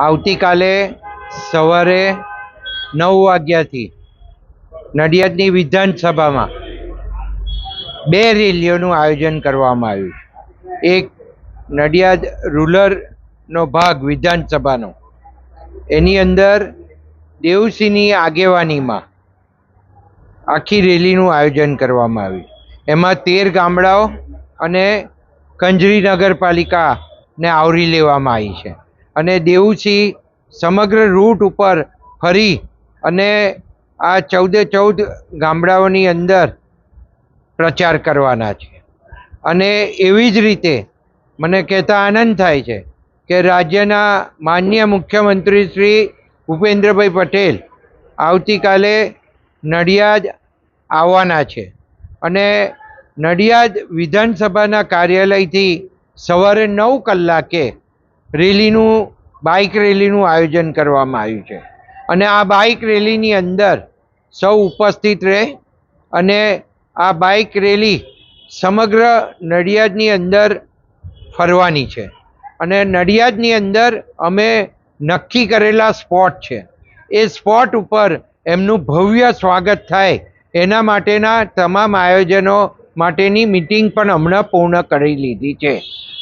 આવતીકાલે સવારે 9 વાગ્યાથી નડિયાદની વિધાનસભામાં 2 રેલીઓનું આયોજન કરવામાં આવ્યું છે. એક નડિયાદ રૂરલનો ભાગ વિધાનસભાનો, એની અંદર દેવસિંહની આગેવાનીમાં આખી રેલીનું આયોજન કરવામાં આવ્યું. એમાં 13 ગામડાઓ અને કંજરી નગરપાલિકાને આવરી લેવામાં આવી છે અને દેવસિંહ સમગ્ર રૂટ ઉપર ફરી અને આ 14 ગામડાઓની અંદર પ્રચાર કરવાના છે. અને એવી જ રીતે મને કહેતા આનંદ થાય છે કે રાજ્યના માનનીય મુખ્યમંત્રી શ્રી ભૂપેન્દ્રભાઈ પટેલ આવતીકાલે નડિયાદ આવવાના છે અને નડિયાદ વિધાનસભાના કાર્યાલયથી સવારે 9 કલાકે બાઇક રેલીનું આયોજન કરવામાં આવ્યું છે. અને આ બાઇક રેલીની અંદર સૌ ઉપસ્થિત રહે અને આ બાઇક રેલી સમગ્ર નડિયાદની અંદર ફરવાની છે. અને નડિયાદની અંદર અમે નક્કી કરેલા સ્પોટ છે, એ સ્પોટ ઉપર એમનું ભવ્ય સ્વાગત થાય એના માટેના તમામ આયોજનો માટેની મિટિંગ પણ હમણાં પૂર્ણ કરી લીધી છે.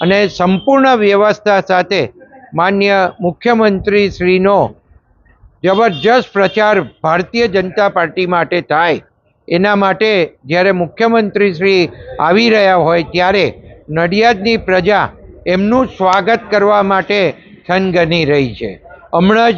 અને સંપૂર્ણ વ્યવસ્થા સાથે માનનીય મુખ્યમંત્રી શ્રીનો જબરજસ્ત પ્રચાર ભારતીય જનતા પાર્ટી માટે થાય એના માટે જ્યારે મુખ્યમંત્રી શ્રી આવી રહ્યા હોય ત્યારે નડિયાદની પ્રજા એમનું સ્વાગત કરવા માટે થનગની રહી છે. હમણાં જ